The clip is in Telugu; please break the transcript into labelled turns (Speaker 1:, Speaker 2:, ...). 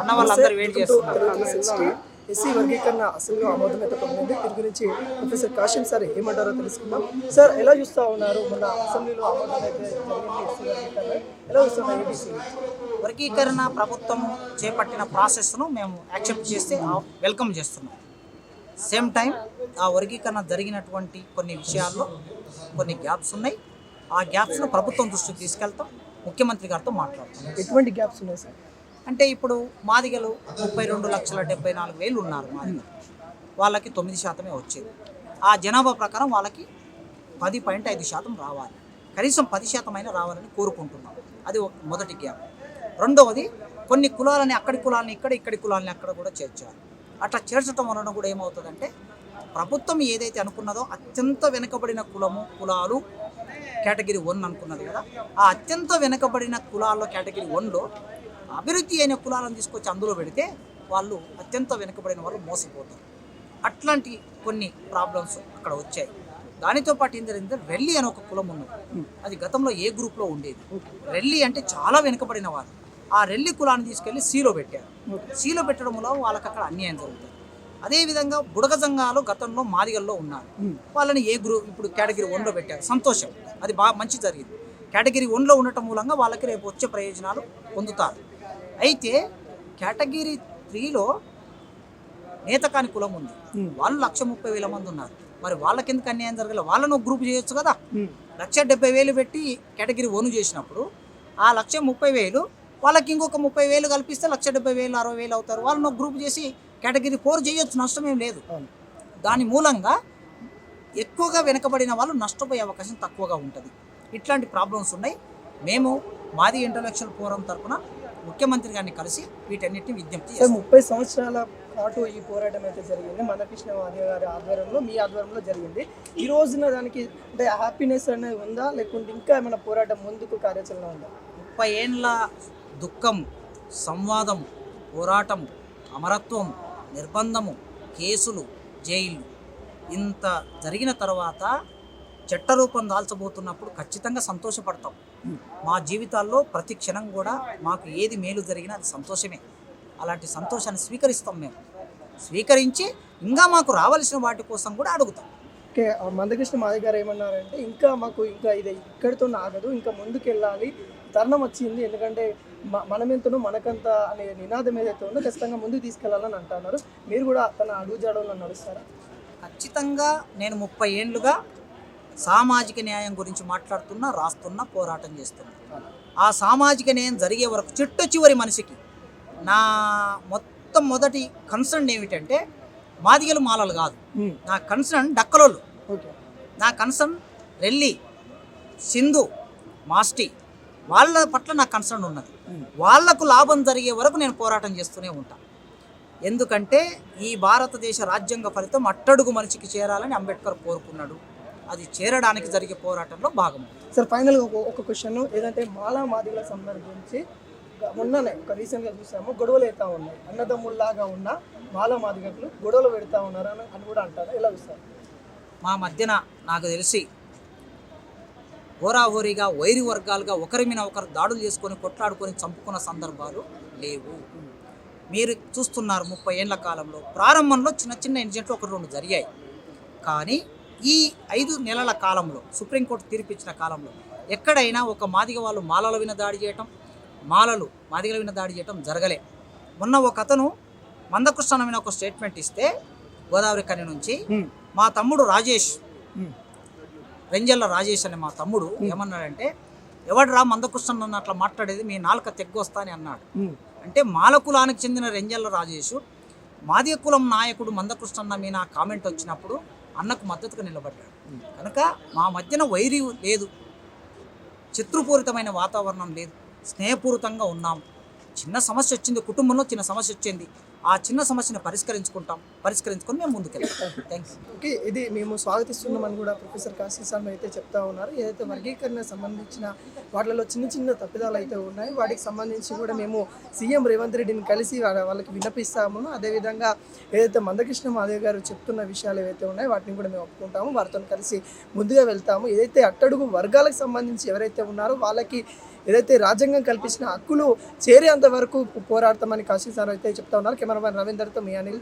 Speaker 1: అన్న వాళ్ళందరూ వెయిట్ చేస్తున్నారు.
Speaker 2: ఎస్సీ వర్గీకరణ అసలు ఆమోదమైతే పొందింది. దీని గురించి ప్రొఫెసర్ కాశీం సార్ ఏమంటారో తెలుసుకుందాం. సార్, ఎలా చూస్తూ ఉన్నారు? మన అసెంబ్లీలో ఆమోదం అయితే జరిగింది ఎస్సీ వర్గీకరణ, ఎలా చూస్తున్నారు ఏబీసీ?
Speaker 1: వర్గీకరణ ప్రభుత్వం చేపట్టిన ప్రాసెస్ను మేము యాక్సెప్ట్ చేస్తే వెల్కమ్ చేస్తున్నాం. సేమ్ టైం ఆ వర్గీకరణ జరిగినటువంటి కొన్ని విషయాల్లో కొన్ని గ్యాప్స్ ఉన్నాయి. ఆ గ్యాప్స్ను ప్రభుత్వం దృష్టికి తీసుకెళ్తాం, ముఖ్యమంత్రి గారితో మాట్లాడతాం.
Speaker 2: ఎటువంటి గ్యాప్స్ ఉన్నాయి సార్?
Speaker 1: అంటే ఇప్పుడు మాదిగలు 32,74,000 ఉన్నారు. మాదిగలు వాళ్ళకి 9% వచ్చేది. ఆ జనాభా ప్రకారం వాళ్ళకి 10.5% రావాలి. కనీసం 10% అయినా రావాలని కోరుకుంటున్నాం. అది మొదటి గ్యాప్. రెండవది, కొన్ని కులాలని అక్కడి కులాలని ఇక్కడ, ఇక్కడి కులాలని అక్కడ కూడా చేర్చారు. అట్లా చేర్చడం వలన కూడా ఏమవుతుందంటే ప్రభుత్వం ఏదైతే అనుకున్నదో అత్యంత వెనుకబడిన కులాలు కేటగిరీ 1 అనుకున్నది కదా, ఆ అత్యంత వెనుకబడిన కులాల్లో కేటగిరీ 1లో అభివృద్ధి అయిన కులాలను తీసుకొచ్చి అందులో పెడితే వాళ్ళు అత్యంత వెనుకబడిన వాళ్ళు మోసపోతారు. అట్లాంటి కొన్ని ప్రాబ్లమ్స్ అక్కడ వచ్చాయి. దానితో పాటు ఏం జరిగింది, రెల్లి అని ఒక కులం ఉన్నది. అది గతంలో ఏ గ్రూప్లో ఉండేది. రెల్లి అంటే చాలా వెనుకబడిన వారు. ఆ రెల్లి కులాన్ని తీసుకెళ్లి సీలో పెట్టారు. సీలో పెట్టడం వల్ల వాళ్ళకి అక్కడ అన్యాయం జరుగుతుంది. అదేవిధంగా బుడగ సంఘాలు గతంలో మాదిగల్లో ఉన్నారు. వాళ్ళని ఏ గ్రూప్ ఇప్పుడు కేటగిరీ 1లో పెట్టారు. సంతోషం, అది బాగా మంచి జరిగింది. కేటగిరీ 1లో ఉండటం మూలంగా వాళ్ళకి రేపు వచ్చే ప్రయోజనాలు పొందుతారు. అయితే కేటగిరీ 3లో నేతకాని కులం ఉంది. వాళ్ళు 1,30,000 మంది ఉన్నారు. మరి వాళ్ళకి ఎందుకు అన్యాయం జరగలేదు? వాళ్ళను గ్రూప్ చేయొచ్చు కదా. 1,70,000 పెట్టి కేటగిరీ 1 చేసినప్పుడు ఆ 1,30,000 వాళ్ళకి ఇంకొక 30,000 కల్పిస్తే 1,70,000 60,000 అవుతారు. వాళ్ళను గ్రూప్ చేసి కేటగిరీ 4 చేయొచ్చు, నష్టమేం లేదు. దాని మూలంగా ఎక్కువగా వెనకబడిన వాళ్ళు నష్టపోయే అవకాశం తక్కువగా ఉంటుంది. ఇట్లాంటి ప్రాబ్లమ్స్ ఉన్నాయి. మేము మాది ఇంటలెక్చువల్ ఫోరం తరఫున ముఖ్యమంత్రి గారిని కలిసి వీటన్నిటిని విజ్ఞప్తి చేస్తాం.
Speaker 2: 30 సంవత్సరాల పాటు ఈ పోరాటం అయితే జరిగింది. మందకృష్ణ మాదిగ గారి ఆధ్వర్యంలో, మీ ఆధ్వర్యంలో జరిగింది. ఈ రోజున దానికి అంటే హ్యాపీనెస్ అనేది ఉందా, లేకుంటే ఇంకా ఏమైనా పోరాటం ముందుకు కార్యాచరణ ఉందా?
Speaker 1: 30 ఏళ్ళ దుఃఖం, సంవాదం, పోరాటం, అమరత్వం, నిర్బంధము, కేసులు, జైళ్ళు ఇంత జరిగిన తర్వాత చట్టరూపం దాల్చబోతున్నప్పుడు ఖచ్చితంగా సంతోషపడతాం. మా జీవితాల్లో ప్రతి క్షణం కూడా మాకు ఏది మేలు జరిగినా అది సంతోషమే. అలాంటి సంతోషాన్ని స్వీకరిస్తాం. మేము స్వీకరించి ఇంకా మాకు రావాల్సిన వాటి కోసం కూడా అడుగుతాం.
Speaker 2: ఓకే, మందకృష్ణ మాదిగ గారు ఏమన్నారంటే ఇంకా ఇది ఇక్కడితో ఆగదు, ఇంకా ముందుకు వెళ్ళాలి, తరుణం వచ్చింది. ఎందుకంటే మనమెంతనో మనకంత అనే నినాదం ఏదైతే ఉందో ఖచ్చితంగా ముందుకు తీసుకెళ్లాలని అంటున్నారు. మీరు కూడా తన అడుగుజాడలో నడుస్తారా?
Speaker 1: ఖచ్చితంగా. నేను 30 ఏళ్ళుగా సామాజిక న్యాయం గురించి మాట్లాడుతున్నా, రాస్తున్నా, పోరాటం చేస్తున్నా. ఆ సామాజిక న్యాయం జరిగే వరకు చిట్ట చివరి మనిషికి నా మొదటి కన్సర్న్ ఏమిటంటే మాదిగలు మాలలు కాదు. నా కన్సర్న్ డక్కలోళ్ళు. నా కన్సర్న్ రెల్లి, సింధు, మాస్టి, వాళ్ళ పట్ల నాకు కన్సర్న్ ఉన్నది. వాళ్లకు లాభం జరిగే వరకు నేను పోరాటం చేస్తూనే ఉంటాను. ఎందుకంటే ఈ భారతదేశ రాజ్యాంగ ఫలితం అట్టడుగు మనిషికి చేరాలని అంబేద్కర్ కోరుకున్నాడు. అది చేరడానికి జరిగే పోరాటంలో భాగం.
Speaker 2: సార్, ఫైనల్గా ఒక క్వశ్చన్ ఏదంటే మాలా మాదిగల సందర్భించి మొన్ననే రీసెంట్గా చూసాము, గొడవలు అవుతా ఉన్నాయి. అన్నదమ్ముల్లాగా ఉన్న మాలా మాదిగలు గొడవలు పెడతా ఉన్నారు అని కూడా అంటారు. ఎలా చూస్తారు?
Speaker 1: మా మధ్యన నాకు తెలిసి హోరాహోరీగా వైరి వర్గాలుగా ఒకరి మీద ఒకరు దాడులు చేసుకొని కొట్లాడుకొని చంపుకున్న సందర్భాలు లేవు. మీరు చూస్తున్నారు 30 ఏళ్ల కాలంలో ప్రారంభంలో చిన్న చిన్న ఇన్సిడెంట్లు 1-2 జరిగాయి. కానీ ఈ 5 నెలల కాలంలో సుప్రీంకోర్టు తీర్పిచ్చిన కాలంలో ఎక్కడైనా ఒక మాదిగ వాళ్ళు మాలల మీద దాడి చేయటం, మాలలు మాదిగల మీద దాడి చేయటం జరగలే. మొన్న ఒక అతను మందకృష్ణ మీద ఒక స్టేట్మెంట్ ఇస్తే గోదావరి కని నుంచి మా తమ్ముడు రాజేష్, రెంజల్ల రాజేష్ అనే మా తమ్ముడు ఏమన్నాడంటే, ఎవడరా మందకృష్ణ నన్ను అట్లా మాట్లాడేది, మీ నాలుక తెగ్గొస్తా అని అన్నాడు. అంటే మాల కులానికి చెందిన రెంజల్ల రాజేషు మాదిగ కులం నాయకుడు మందకృష్ణ మీద కామెంట్ వచ్చినప్పుడు అన్నకు మద్దతుగా నిలబడ్డాడు. కనుక మా మధ్యన వైరి లేదు, శత్రుపూరితమైన వాతావరణం లేదు, స్నేహపూరితంగా ఉన్నాం. చిన్న సమస్య వచ్చింది, కుటుంబంలో చిన్న సమస్య వచ్చింది, ఆ చిన్న సమస్యను పరిష్కరించుకొని మేము ముందుకెళ్తాం. థ్యాంక్స్.
Speaker 2: ఓకే, ఇది మేము స్వాగతిస్తున్నామని కూడా ప్రొఫెసర్ కాశీ సార్ అయితే చెప్తా ఉన్నారు. ఏదైతే వర్గీకరణ సంబంధించిన వాటిలో చిన్న చిన్న తప్పిదాలు అయితే ఉన్నాయి, వాటికి సంబంధించి కూడా మేము సీఎం రేవంత్ రెడ్డిని కలిసి వాళ్ళకి విన్నపిస్తాము. అదేవిధంగా ఏదైతే మందకృష్ణ మాదిగ గారు చెప్తున్న విషయాలు ఏవైతే ఉన్నాయో వాటిని కూడా మేము ఒప్పుకుంటాము, వారితో కలిసి ముందుగా వెళ్తాము. ఏదైతే అట్టడుగు వర్గాలకు సంబంధించి ఎవరైతే ఉన్నారో వాళ్ళకి ఏదైతే రాజ్యాంగం కల్పించిన హక్కులు చేరేంత వరకు పోరాడతామని కాశీ సార్ అయితే చెప్తా ఉన్నారు. కెమెరామెన్ రవీందర్తో మీ అనిల్.